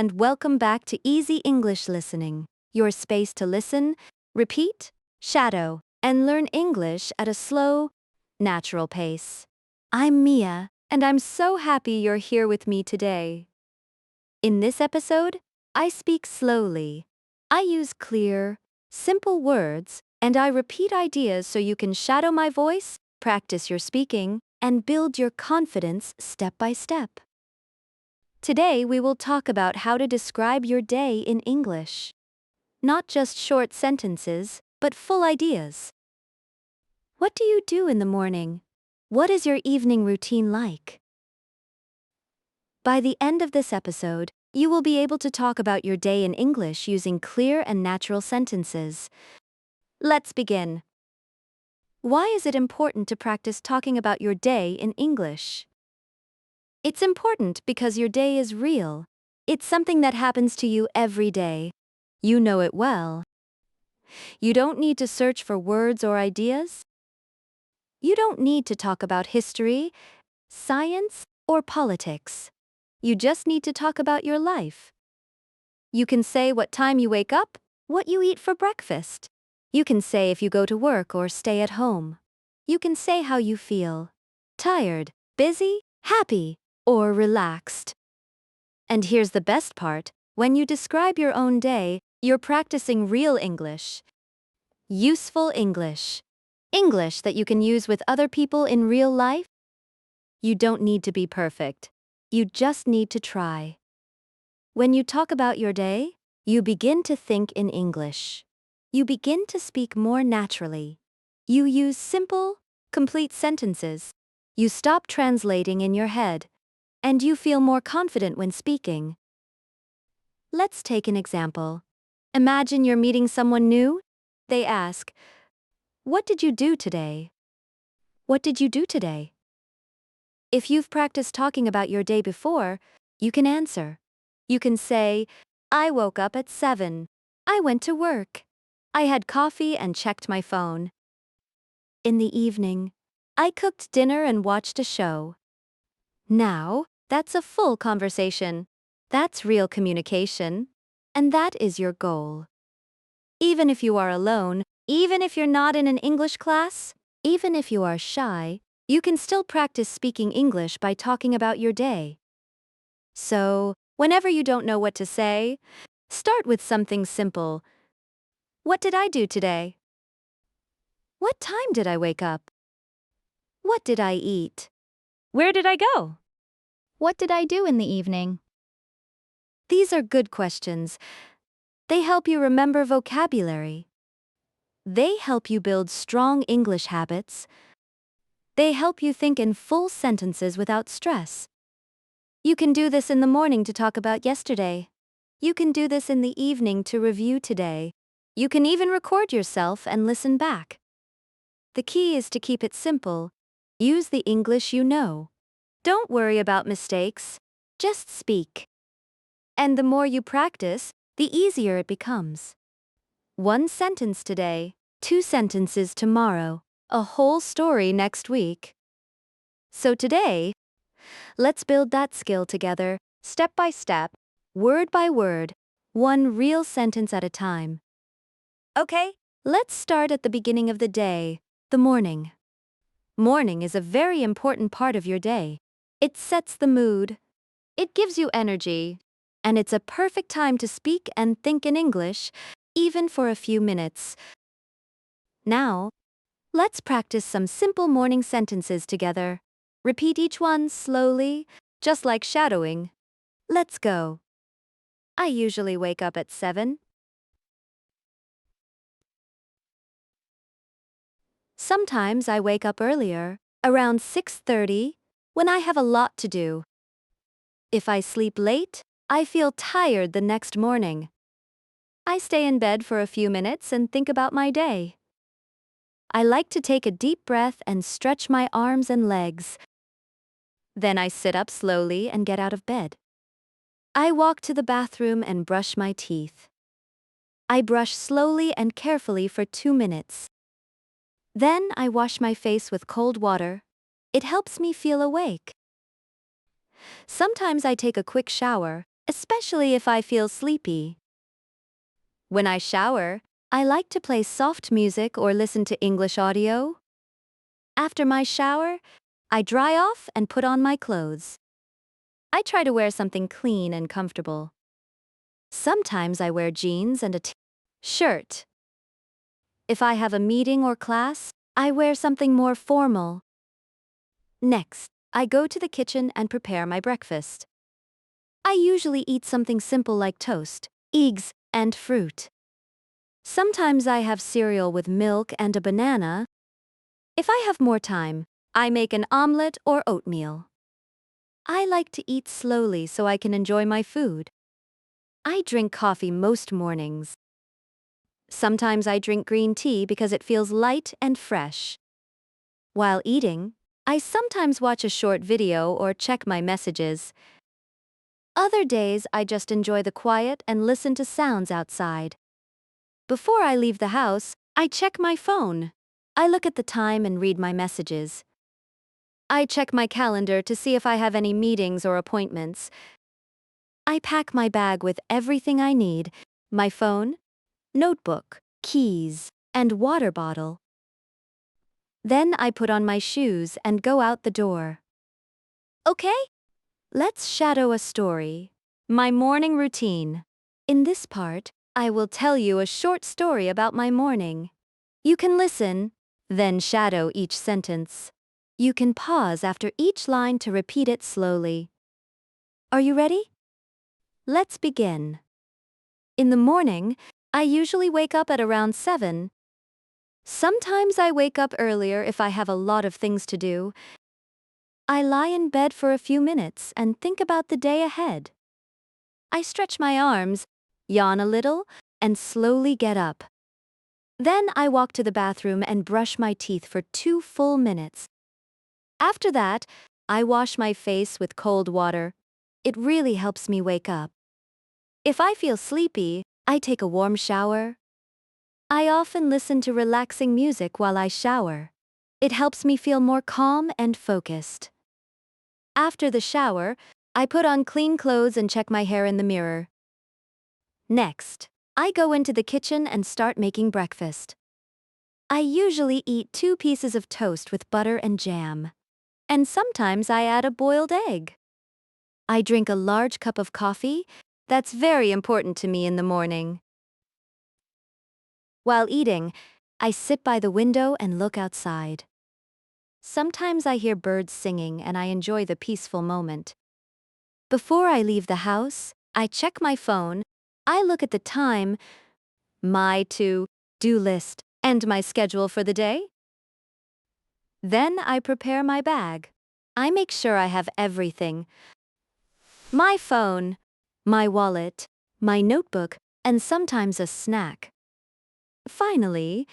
and welcome back to Easy English Listening, your space to listen, repeat, shadow, and learn English at a slow, natural pace. I'm Mia, and I'm so happy you're here with me today. In this episode, I speak slowly. I use clear, simple words, and I repeat ideas so you can shadow my voice, practice your speaking, and build your confidence step by step. Today we will talk about how to describe your day in English. Not just short sentences, but full ideas. What do you do in the morning? What is your evening routine like? By the end of this episode, you will be able to talk about your day in English using clear and natural sentences. Let's begin. Why is it important to practice talking about your day in English? It's important because your day is real. It's something that happens to you every day. You know it well. You don't need to search for words or ideas. You don't need to talk about history, science, or politics. You just need to talk about your life. You can say what time you wake up, what you eat for breakfast. You can say if you go to work or stay at home. You can say how you feel. Tired, busy, happy, or relaxed. And here's the best part, when you describe your own day, you're practicing real English. Useful English. English that you can use with other people in real life. You don't need to be perfect. You just need to try. When you talk about your day, you begin to think in English. You begin to speak more naturally. You use simple, complete sentences. You stop translating in your head. And you feel more confident when speaking. Let's take an example. Imagine you're meeting someone new. They ask, "What did you do today?" What did you do today? If you've practiced talking about your day before, you can answer. You can say, "I woke up at 7. I went to work. I had coffee and checked my phone. In the evening, I cooked dinner and watched a show." Now, that's a full conversation. That's real communication. And that is your goal. Even if you are alone, even if you're not in an English class, even if you are shy, you can still practice speaking English by talking about your day. So, whenever you don't know what to say, start with something simple. What did I do today? What time did I wake up? What did I eat? Where did I go? What did I do in the evening? These are good questions. They help you remember vocabulary. They help you build strong English habits. They help you think in full sentences without stress. You can do this in the morning to talk about yesterday. You can do this in the evening to review today. You can even record yourself and listen back. The key is to keep it simple. Use the English you know. Don't worry about mistakes. Just speak. And the more you practice, the easier it becomes. 1 sentence today, 2 sentences tomorrow, a whole story next week. So today, let's build that skill together, step by step, word by word, 1 real sentence at a time. Okay, let's start at the beginning of the day, the morning. Morning is a very important part of your day. It sets the mood. It gives you energy. And it's a perfect time to speak and think in English, even for a few minutes. Now, let's practice some simple morning sentences together. Repeat each one slowly, just like shadowing. Let's go. I usually wake up at 7. Sometimes I wake up earlier, around 6:30, when I have a lot to do. If I sleep late, I feel tired the next morning. I stay in bed for a few minutes and think about my day. I like to take a deep breath and stretch my arms and legs. Then I sit up slowly and get out of bed. I walk to the bathroom and brush my teeth. I brush slowly and carefully for 2 minutes. Then I wash my face with cold water. It helps me feel awake. Sometimes I take a quick shower, especially if I feel sleepy. When I shower, I like to play soft music or listen to English audio. After my shower, I dry off and put on my clothes. I try to wear something clean and comfortable. Sometimes I wear jeans and a shirt. If I have a meeting or class, I wear something more formal. Next, I go to the kitchen and prepare my breakfast. I usually eat something simple like toast, eggs, and fruit. Sometimes I have cereal with milk and a banana. If I have more time, I make an omelette or oatmeal. I like to eat slowly so I can enjoy my food. I drink coffee most mornings. Sometimes I drink green tea because it feels light and fresh. While eating, I sometimes watch a short video or check my messages. Other days I just enjoy the quiet and listen to sounds outside. Before I leave the house, I check my phone. I look at the time and read my messages. I check my calendar to see if I have any meetings or appointments. I pack my bag with everything I need: my phone, notebook, keys, and water bottle. Then I put on my shoes and go out the door. Okay? Let's shadow a story. My morning routine. In this part, I will tell you a short story about my morning. You can listen, then shadow each sentence. You can pause after each line to repeat it slowly. Are you ready? Let's begin. In the morning, I usually wake up at around 7. Sometimes I wake up earlier if I have a lot of things to do. I lie in bed for a few minutes and think about the day ahead. I stretch my arms, yawn a little, and slowly get up. Then I walk to the bathroom and brush my teeth for 2 full minutes. After that, I wash my face with cold water. It really helps me wake up. If I feel sleepy, I take a warm shower. I often listen to relaxing music while I shower. It helps me feel more calm and focused. After the shower, I put on clean clothes and check my hair in the mirror. Next, I go into the kitchen and start making breakfast. I usually eat 2 pieces of toast with butter and jam. And sometimes I add a boiled egg. I drink a large cup of coffee. That's very important to me in the morning. While eating, I sit by the window and look outside. Sometimes I hear birds singing and I enjoy the peaceful moment. Before I leave the house, I check my phone. I look at the time, my to-do list, and my schedule for the day. Then I prepare my bag. I make sure I have everything: my phone, my wallet, my notebook, and sometimes a snack. Finally,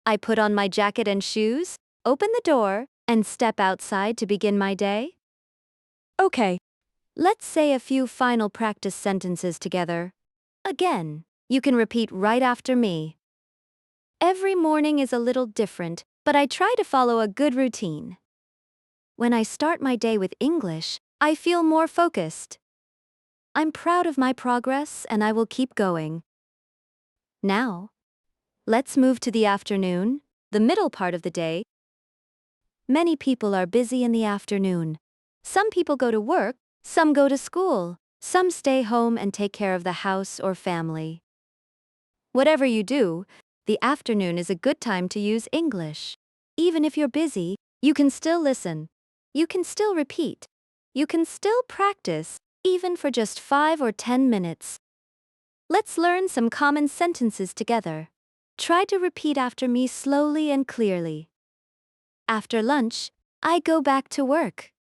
I put on my jacket and shoes, open the door, and step outside to begin my day. Okay, let's say a few final practice sentences together. Again, you can repeat right after me. Every morning is a little different, but I try to follow a good routine. When I start my day with English, I feel more focused. I'm proud of my progress and I will keep going. Now, let's move to the afternoon, the middle part of the day. Many people are busy in the afternoon. Some people go to work, some go to school, some stay home and take care of the house or family. Whatever you do, the afternoon is a good time to use English. Even if you're busy, you can still listen. You can still repeat. You can still practice, even for just 5 or 10 minutes. Let's learn some common sentences together. Try to repeat after me slowly and clearly. After lunch, I go back to work.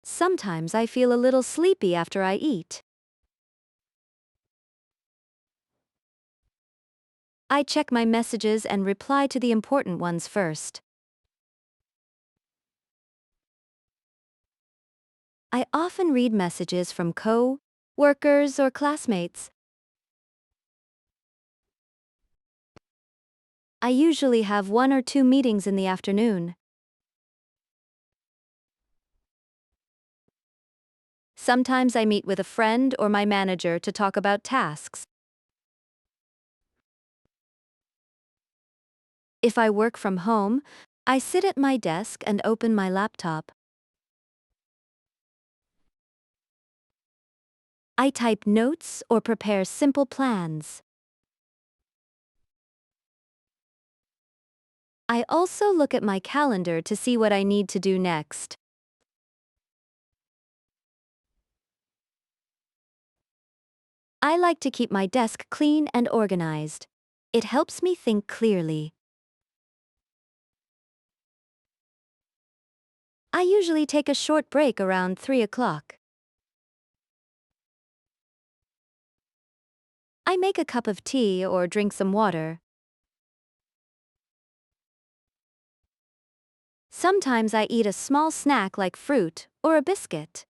Sometimes I feel a little sleepy after I eat. I check my messages and reply to the important ones first. I often read messages from co-workers or classmates. I usually have 1 or 2 meetings in the afternoon. Sometimes I meet with a friend or my manager to talk about tasks. If I work from home, I sit at my desk and open my laptop. I type notes or prepare simple plans. I also look at my calendar to see what I need to do next. I like to keep my desk clean and organized. It helps me think clearly. I usually take a short break around 3 o'clock. I make a cup of tea or drink some water. Sometimes I eat a small snack like fruit or a biscuit.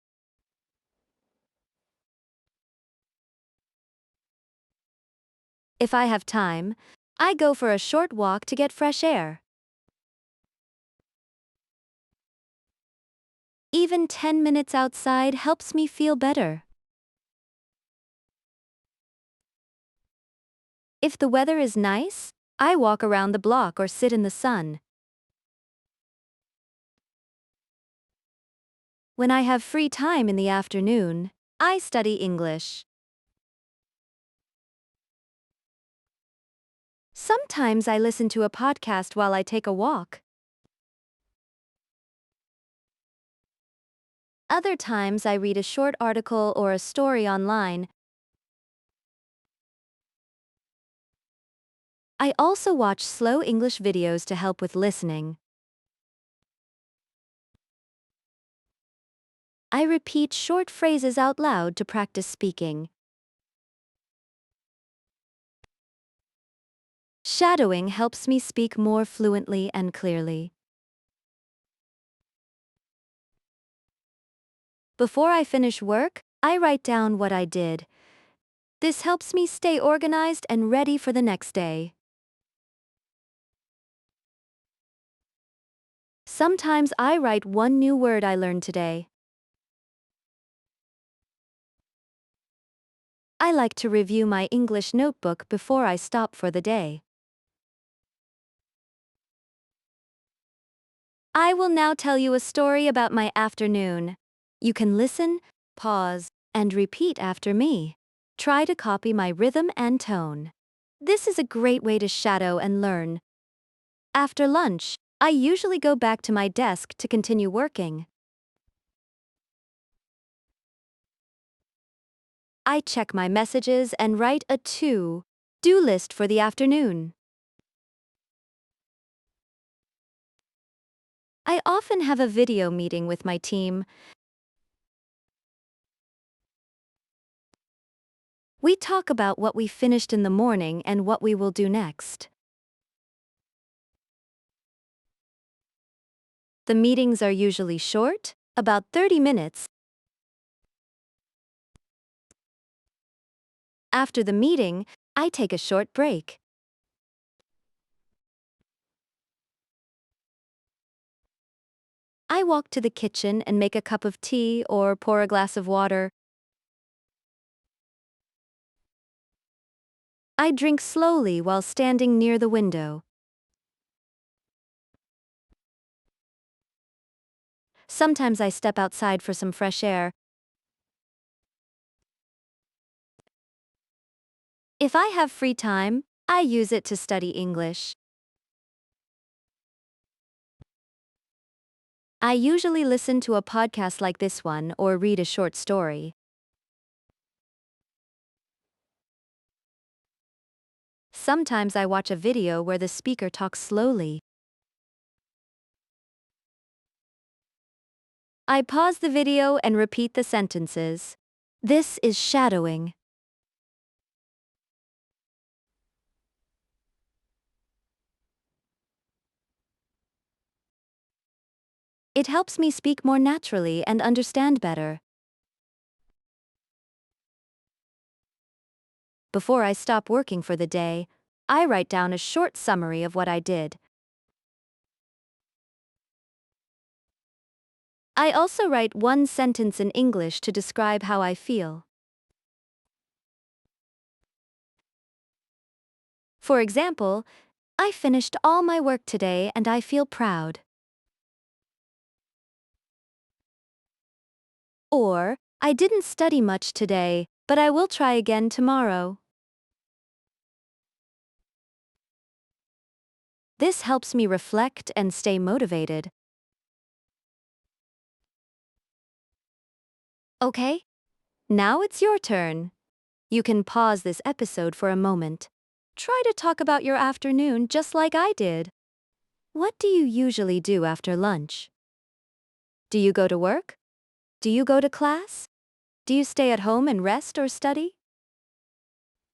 If I have time, I go for a short walk to get fresh air. Even 10 minutes outside helps me feel better. If the weather is nice, I walk around the block or sit in the sun. When I have free time in the afternoon, I study English. Sometimes I listen to a podcast while I take a walk. Other times I read a short article or a story online. I also watch slow English videos to help with listening. I repeat short phrases out loud to practice speaking. Shadowing helps me speak more fluently and clearly. Before I finish work, I write down what I did. This helps me stay organized and ready for the next day. Sometimes I write one new word I learned today. I like to review my English notebook before I stop for the day. I will now tell you a story about my afternoon. You can listen, pause, and repeat after me. Try to copy my rhythm and tone. This is a great way to shadow and learn. After lunch, I usually go back to my desk to continue working. I check my messages and write a to-do list for the afternoon. I often have a video meeting with my team. We talk about what we finished in the morning and what we will do next. The meetings are usually short, about 30 minutes. After the meeting, I take a short break. I walk to the kitchen and make a cup of tea or pour a glass of water. I drink slowly while standing near the window. Sometimes I step outside for some fresh air. If I have free time, I use it to study English. I usually listen to a podcast like this one or read a short story. Sometimes I watch a video where the speaker talks slowly. I pause the video and repeat the sentences. This is shadowing. It helps me speak more naturally and understand better. Before I stop working for the day, I write down a short summary of what I did. I also write one sentence in English to describe how I feel. For example, I finished all my work today and I feel proud. Or, I didn't study much today, but I will try again tomorrow. This helps me reflect and stay motivated. Okay? Now it's your turn. You can pause this episode for a moment. Try to talk about your afternoon just like I did. What do you usually do after lunch? Do you go to work? Do you go to class? Do you stay at home and rest or study?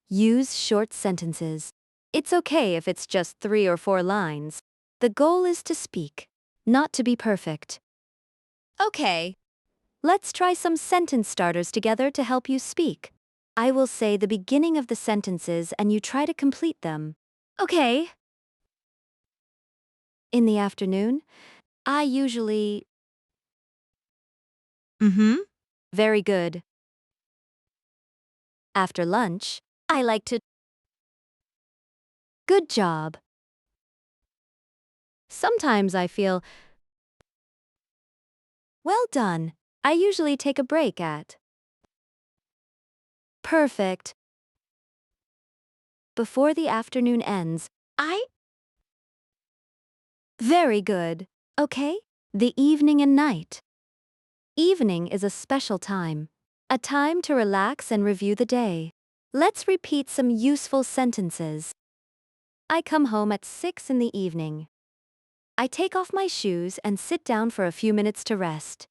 Use short sentences. It's okay if it's just 3 or 4 lines. The goal is to speak, not to be perfect. Okay. Let's try some sentence starters together to help you speak. I will say the beginning of the sentences and you try to complete them. Okay. In the afternoon, I usually. Very good. After lunch, I like to. Good job. Sometimes I feel. Well done. I usually take a break at. Perfect. Before the afternoon ends, I. Very good. Okay? The evening and night. Evening is a special time. A time to relax and review the day. Let's repeat some useful sentences. I come home at 6 in the evening. I take off my shoes and sit down for a few minutes to rest.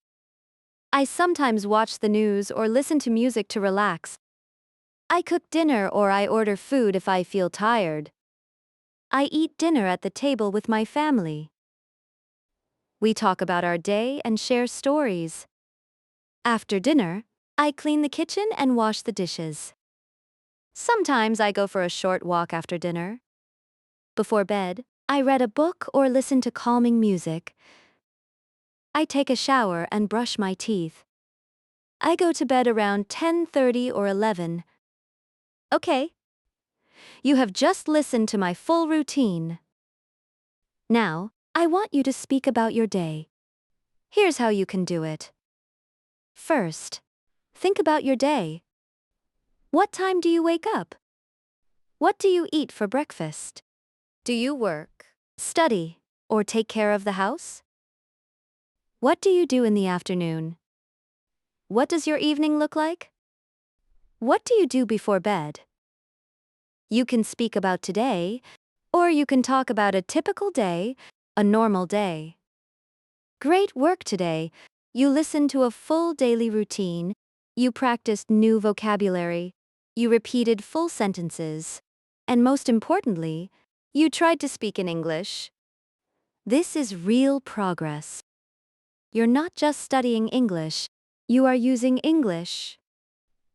I sometimes watch the news or listen to music to relax. I cook dinner or I order food if I feel tired. I eat dinner at the table with my family. We talk about our day and share stories. After dinner, I clean the kitchen and wash the dishes. Sometimes I go for a short walk after dinner. Before bed, I read a book or listen to calming music. I take a shower and brush my teeth. I go to bed around 10:30 or 11. Okay. You have just listened to my full routine. Now, I want you to speak about your day. Here's how you can do it. First, think about your day. What time do you wake up? What do you eat for breakfast? Do you work, study, or take care of the house? What do you do in the afternoon? What does your evening look like? What do you do before bed? You can speak about today, or you can talk about a typical day, a normal day. Great work today. You listened to a full daily routine. You practiced new vocabulary. You repeated full sentences. And most importantly, you tried to speak in English. This is real progress. You're not just studying English, you are using English.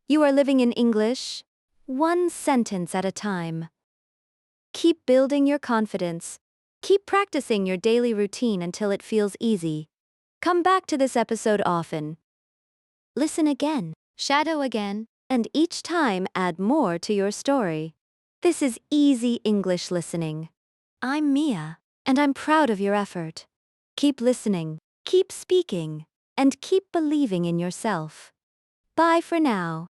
You are living in English, one sentence at a time. Keep building your confidence. Keep practicing your daily routine until it feels easy. Come back to this episode often. Listen again, shadow again, and each time add more to your story. This is easy English listening. I'm Mia, and I'm proud of your effort. Keep listening, keep speaking, and keep believing in yourself. Bye for now.